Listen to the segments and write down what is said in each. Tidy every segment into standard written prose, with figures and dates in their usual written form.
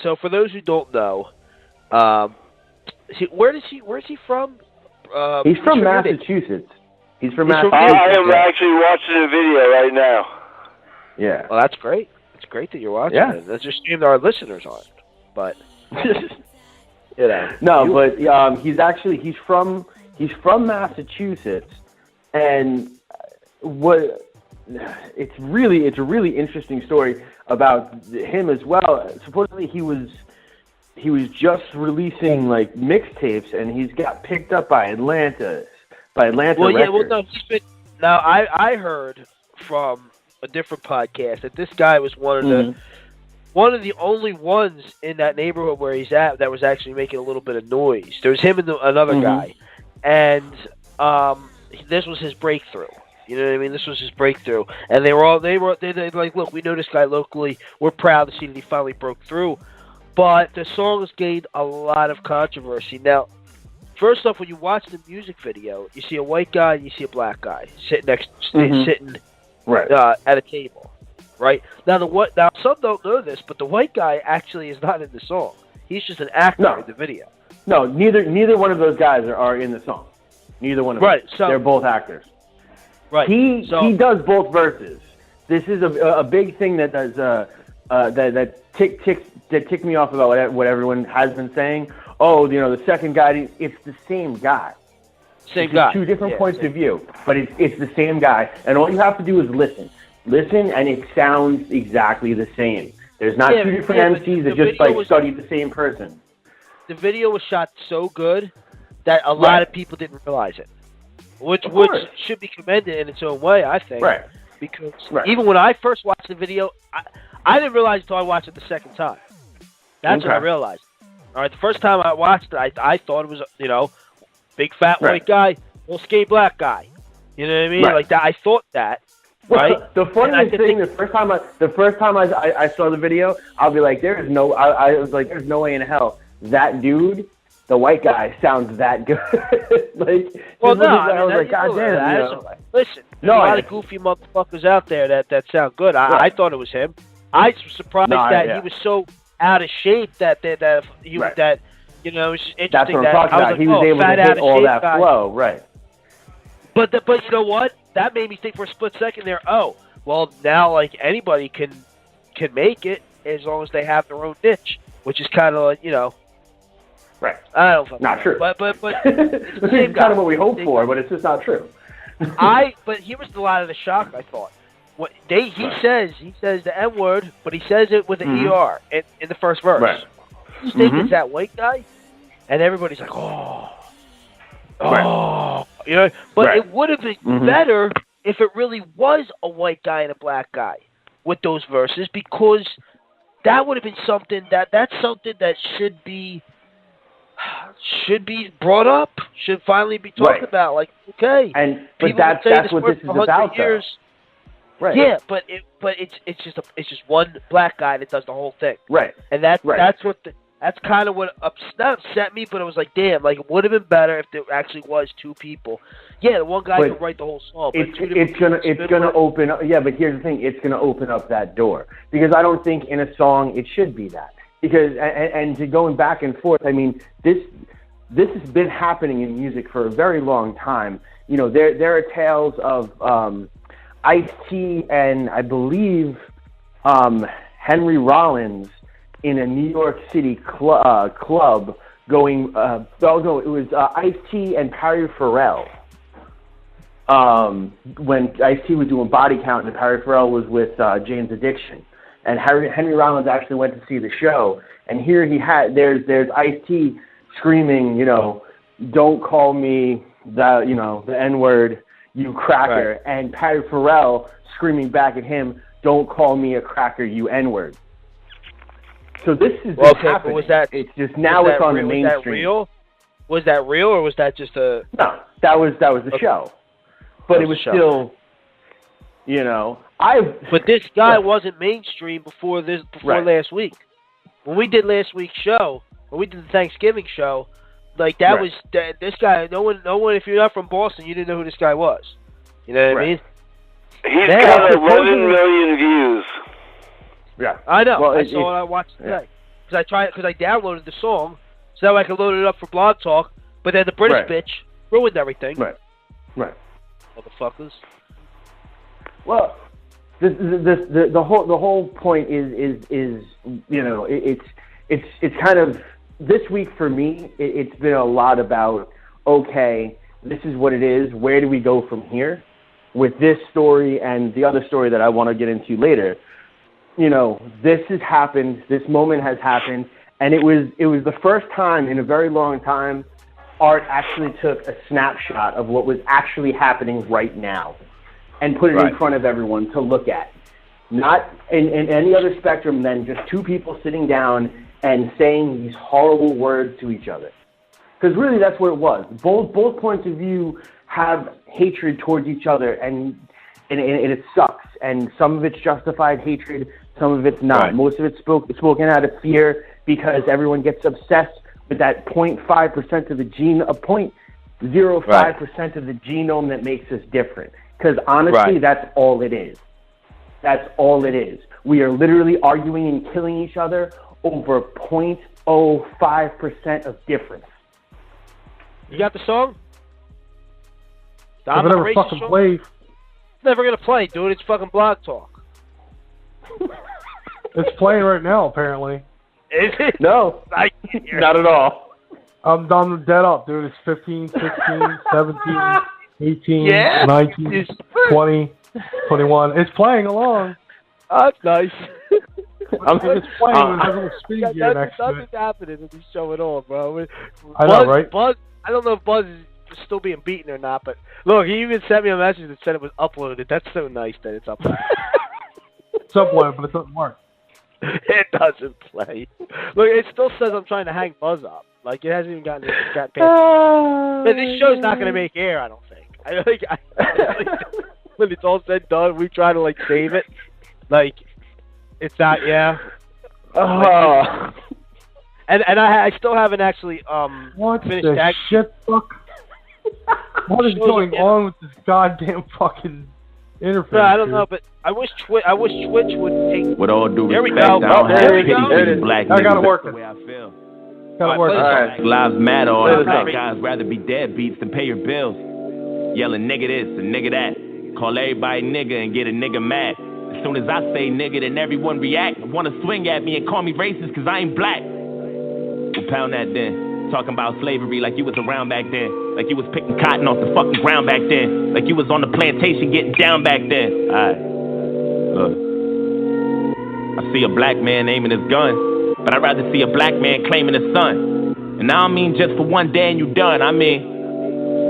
So for those who don't know, where's he from? He's from Massachusetts. He's from Massachusetts. I am actually watching a video right now. Yeah. Well, that's great. It's great that you're watching it. That's just shame that our listeners aren't. But you know. No, but he's from Massachusetts, and it's a really interesting story about him as well. Supposedly he was just releasing like mixtapes, and he's got picked up by Atlanta Well, Records. yeah, well, no, now I heard from a different podcast that this guy was one of the only ones in that neighborhood where he's at that was actually making a little bit of noise. There was him and another guy, and this was his breakthrough. You know what I mean? This was his breakthrough, and they were like, look, we know this guy locally. We're proud to see that he finally broke through. But the song has gained a lot of controversy. Now, first off, when you watch the music video, you see a white guy and you see a black guy sitting at a table, right? Now, some don't know this, but the white guy actually is not in the song. He's just an actor in the video. No, neither one of those guys are in the song. Neither one of them. Right, so they're both actors. Right. He does both verses. This is a big thing that does that ticked me off about what everyone has been saying. Oh, you know, the second guy, it's the same guy. Same guy. Two different points of view, but it's the same guy. And all you have to do is listen. Listen, and it sounds exactly the same. There's not two different MCs that just studied the same person. The video was shot so good that a lot of people didn't realize it, which should be commended in its own way, I think. Right. Because even when I first watched the video, I didn't realize until I watched it the second time. That's when I realized. All right, the first time I watched it, I thought it was, you know, big fat white guy, little skinny black guy. You know what I mean? Like that. I thought that. Right. Well, the funniest thing, the first time I saw the video, I'll be like, I was like, there's no way in hell that dude, the white guy, sounds that good. I was like, God damn. Listen, there's a lot of goofy motherfuckers out there that sound good. I thought it was him. I was surprised that he was so out of shape that you know, it's just interesting. That's what I'm talking about. He was able to hit all that flow, right? But you know what? That made me think for a split second there. Oh, well, now like anybody can make it as long as they have their own niche, which is kind of like, you know. Right. I don't know. Not true. But it's the same kind of what we hope for, but it's just not true. But here was a lot of the shock. I thought. He says the N word, but he says it with an ER in the first verse. Right. You think it's that white guy, and everybody's like, you know. But it would have been better if it really was a white guy and a black guy with those verses, because that would have been something that's something that should be brought up, should finally be talked about. Like, okay, but that's what this is about, years. Right. Yeah, but it's just one black guy that does the whole thing. Right. And that's kind of what upset me, but it was like, damn, like it would have been better if there actually was two people. Yeah, the one guy could write the whole song. But it's gonna open up. Yeah, but here's the thing: it's gonna open up that door, because I don't think in a song it should be that. Because and to going back and forth, I mean, this has been happening in music for a very long time. You know, there are tales of Ice-T and I believe Henry Rollins in a New York City club going. It was Ice-T and Perry Farrell. When Ice-T was doing Body Count and Perry Farrell was with Jane's Addiction, and Henry Rollins actually went to see the show, and here there's Ice-T screaming, you know, don't call me the N-word, you cracker, and Perry Farrell screaming back at him, don't call me a cracker, you N-word. So this is happening. Was that, it's just now it's on the mainstream. Was that real? Was that real, or was that just a... No, that was the show. But it was still, you know... But this guy wasn't mainstream before last week. When we did last week's show, when we did the Thanksgiving show, like that was this guy. No one. If you're not from Boston, you didn't know who this guy was. You know what I mean? He's got 11 million views. Yeah, I know. Well, I watched today. because I downloaded the song so that I could load it up for Blog Talk. But then the British bitch ruined everything. Right. Motherfuckers. Well, the whole point is you know, it's kind of, this week for me, it's been a lot about, okay, this is what it is. Where do we go from here? With this story and the other story that I want to get into later, you know, this has happened. This moment has happened, and it was the first time in a very long time art actually took a snapshot of what was actually happening right now and put it in front of everyone to look at. Not in any other spectrum than just two people sitting down and saying these horrible words to each other. Because really that's what it was. Both points of view have hatred towards each other, and it sucks. And some of it's justified hatred, some of it's not. Most of it's spoken out of fear because everyone gets obsessed with that 0.5% of the gene, 0.05% of the genome that makes us different. Because honestly, that's all it is. That's all it is. We are literally arguing and killing each other over 0.05% of difference. You got the song? If it ever fucking plays. It's never gonna play, dude. It's fucking Blog Talk. It's playing right now, apparently. Is it? No, not at all. I'm dead up, dude. It's 15, 16, 17, 18, 19, 20, 21. It's playing along. Oh, that's nice. It's playing with a little speed gear next to it. Nothing's happening in this show at all, bro. I know, right? Buzz, I don't know if Buzz is still being beaten or not, but look, he even sent me a message that said it was uploaded. That's so nice that it's uploaded. It's uploaded, but it doesn't work. It doesn't play. Look, it still says I'm trying to hang Buzz up. Like, it hasn't even gotten past. This show's not going to make air, I don't think. I think when it's all said and done, we try to, like, save it. Like, it's not, And I still haven't actually what finished the shit fuck? What is going on with this goddamn fucking interface? No, I don't know, but I wish Twitch would take. With all due respect, I don't have there pity for black I gotta niggas. work The it. way I feel. Gotta work it. Black lives matter. All the black guys rather be deadbeats than pay your bills. Yelling nigga this and nigga that. Call everybody nigga and get a nigga mad. As soon as I say nigga, then everyone react. Wanna swing at me and call me racist cause I ain't black. We'll pound that then. Talking about slavery like you was around back then. Like you was picking cotton off the fucking ground back then. Like you was on the plantation getting down back then. Alright. Look. I see a black man aiming his gun, but I'd rather see a black man claiming his son. And I don't mean just for one day and you done. I mean,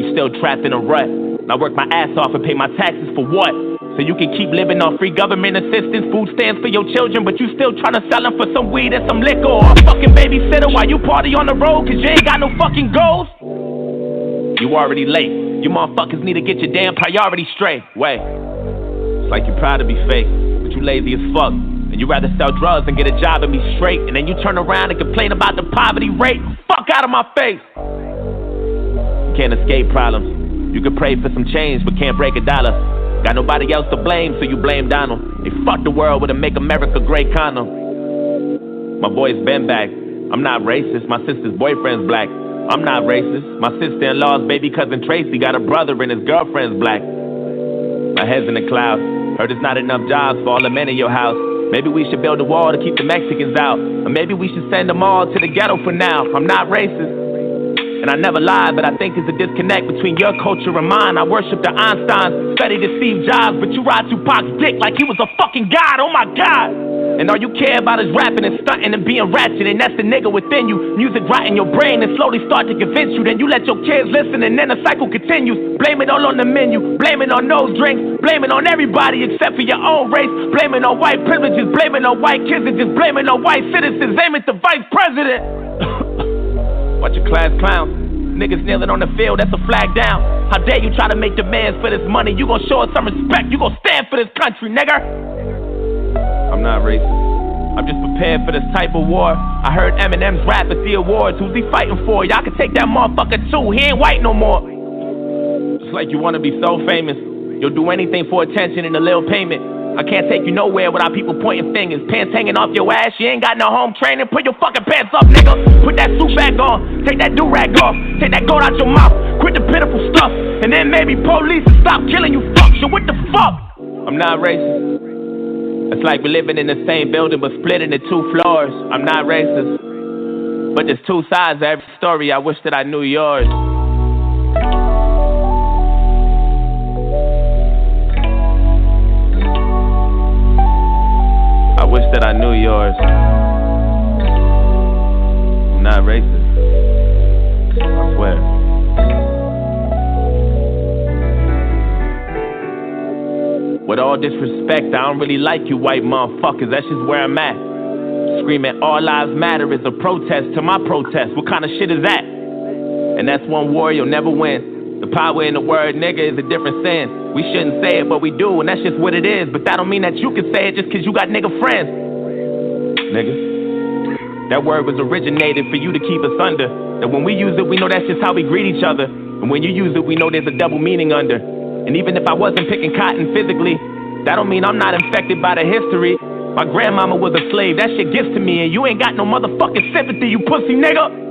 you still trapped in a rut. And I work my ass off and pay my taxes for what? So you can keep living off free government assistance, food stamps for your children, but you still trying to sell them for some weed and some liquor or a fucking babysitter while you party on the road cause you ain't got no fucking goals? You already late. You motherfuckers need to get your damn priorities straight. Wait. It's like you're proud to be fake, but you lazy as fuck. And you rather sell drugs and get a job and be straight. And then you turn around and complain about the poverty rate. Fuck out of my face. You can't escape problems. You can pray for some change, but can't break a dollar. Got nobody else to blame, so you blame Donald. They fucked the world with a Make America Great condom. My boy's been back. I'm not racist. My sister's boyfriend's black. I'm not racist. My sister-in-law's baby cousin Tracy got a brother and his girlfriend's black. My head's in the clouds. Heard there's not enough jobs for all the men in your house. Maybe we should build a wall to keep the Mexicans out. Or maybe we should send them all to the ghetto for now. I'm not racist. And I never lied, but I think there's a disconnect between your culture and mine. I worship the Einsteins, study to Steve Jobs, but you ride Tupac's dick like he was a fucking god, oh my god. And all you care about is rapping and stunting and being ratchet, and that's the nigga within you. Music rot in your brain and slowly start to convince you. Then you let your kids listen and then the cycle continues. Blame it all on the menu, blame it on those drinks, blame it on everybody except for your own race. Blame it on white privileges, blame it on white kids, and just blame it on white citizens. Aim at the vice president. Watch your class clowns. Niggas kneeling on the field, that's a flag down. How dare you try to make demands for this money? You gon' show us some respect, you gon' stand for this country, nigga. I'm not racist. I'm just prepared for this type of war. I heard Eminem's rap at the awards. Who's he fighting for? Y'all can take that motherfucker too, he ain't white no more. Just like you wanna be so famous, you'll do anything for attention and a little payment. I can't take you nowhere without people pointing fingers. Pants hanging off your ass, you ain't got no home training. Put your fucking pants up, nigga. Put that suit back on, take that do-rag off, take that gold out your mouth, quit the pitiful stuff, and then maybe police will stop killing you fucks. So what the fuck? I'm not racist. It's like we're living in the same building but split into 2 floors. I'm not racist, but there's 2 sides to every story. I wish that I knew yours. I wish that I knew yours. I'm not racist, I swear. With all disrespect, I don't really like you white motherfuckers, that's just where I'm at. Screaming all lives matter is a protest to my protest. What kind of shit is that? And that's one war you'll never win. The power in the word nigga is a different sin. We shouldn't say it, but we do, and that's just what it is. But that don't mean that you can say it just cause you got nigga friends. Nigga, that word was originated for you to keep us under. That when we use it, we know that's just how we greet each other. And when you use it, we know there's a double meaning under. And even if I wasn't picking cotton physically, that don't mean I'm not infected by the history. My grandmama was a slave, that shit gets to me, and you ain't got no motherfucking sympathy, you pussy nigga.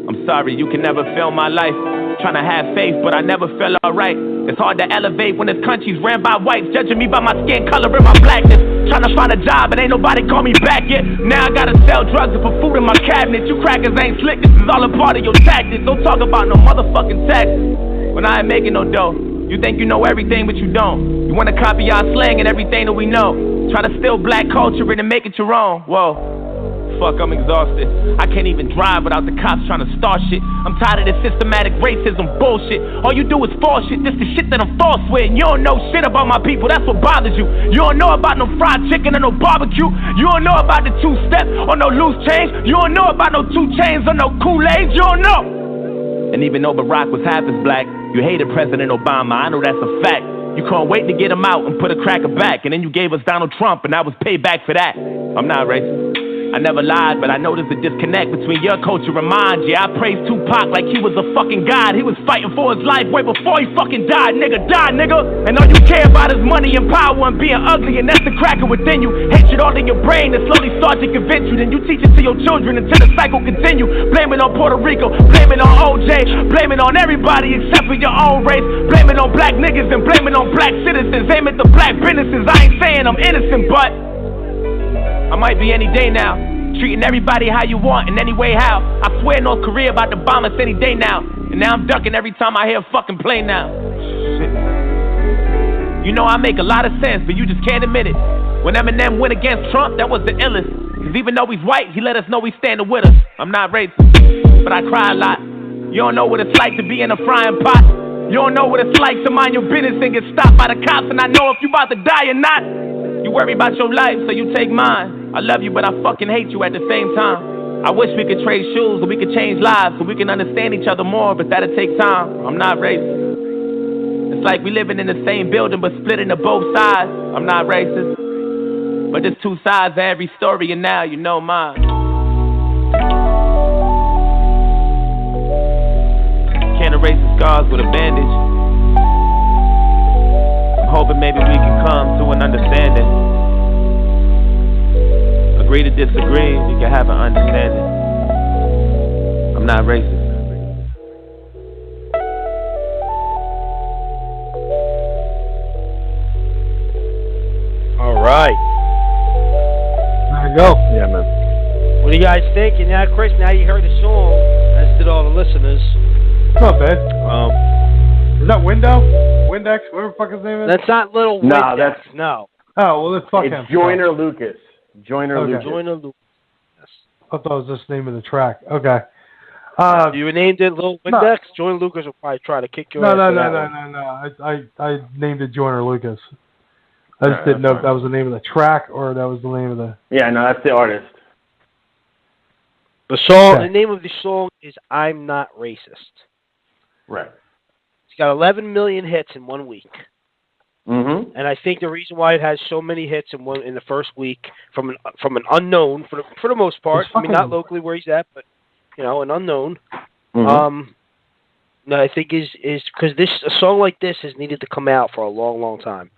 I'm sorry, you can never fill my life. Trying to have faith, but I never feel alright. It's hard to elevate when this country's ran by whites, judging me by my skin color and my blackness. Trying to find a job, and ain't nobody call me back yet. Now I gotta sell drugs and put food in my cabinet. You crackers ain't slick, this is all a part of your tactics. Don't talk about no motherfucking taxes when I ain't making no dough. You think you know everything, but you don't. You wanna copy our slang and everything that we know. Try to steal black culture and make it your own. Whoa. Fuck, I'm exhausted. I can't even drive without the cops trying to start shit. I'm tired of this systematic racism bullshit. All you do is false shit. This the shit that I'm false with. And you don't know shit about my people. That's what bothers you. You don't know about no fried chicken or no barbecue. You don't know about the 2-step or no loose change. You don't know about no 2 chains or no Kool-Aid. You don't know. And even though Barack was half as black, you hated President Obama. I know that's a fact. You couldn't wait to get him out and put a cracker back. And then you gave us Donald Trump, and I was payback for that. I'm not racist. I never lied, but I noticed a disconnect between your culture and mine. Yeah, I praised Tupac like he was a fucking god. He was fighting for his life way before he fucking died. Nigga, die, nigga. And all you care about is money and power and being ugly, and that's the cracker within you. Hatred all in your brain that slowly starts to convince you. Then you teach it to your children until the cycle continue. Blame it on Puerto Rico, blame it on OJ, blame it on everybody except for your own race. Blame it on black niggas and blame it on black citizens. Aim at the black businesses. I ain't saying I'm innocent, but I might be any day now, treating everybody how you want in any way how. I swear North Korea about to bomb us any day now, and now I'm ducking every time I hear a fucking plane now. Shit. You know I make a lot of sense, but you just can't admit it. When Eminem went against Trump, that was the illest. Cause even though he's white, he let us know he's standing with us. I'm not racist, but I cry a lot. You don't know what it's like to be in a frying pot. You don't know what it's like to mind your business and get stopped by the cops, and I know if you about to die or not. You worry about your life, so you take mine. I love you, but I fucking hate you at the same time. I wish we could trade shoes, so we could change lives, so we can understand each other more, but that'll take time. I'm not racist. It's like we living in the same building, but split into both sides. I'm not racist, but there's 2 sides to every story, and now you know mine. Can't erase the scars with a bandage. I'm hoping maybe we can come to an understanding. Agree to disagree, we can have an understanding. I'm not racist. All right. There you go. Yeah, man. What do you guys think? And now, Chris, now you heard the song, as did all the listeners. It's not bad. Is that Windex? Whatever the fuck his name is? That's not Little No, Windex. that's... No. Oh, well, let's fuck him. It's Joyner Lucas. Joyner Okay. Lucas. Joyner Lucas. I thought it was just the name of the track. Okay. You named it Little Windex? No. Joyner Lucas will probably try to kick your ass. No. I named it Joyner Lucas. I just didn't know if that was the name of the track or that was the name of the... Yeah, no, that's the artist. The song, The name of the song is I'm Not Racist. Right. It's got 11 million hits in 1 week. Mm-hmm. And I think the reason why it has so many hits in the first week from an unknown for the most part. I mean, not locally where he's at, but an unknown. Mm-hmm. No, I think is because a song like this has needed to come out for a long, long time.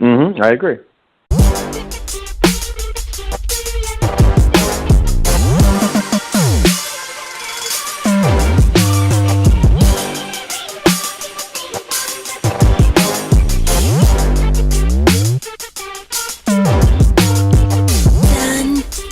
I agree.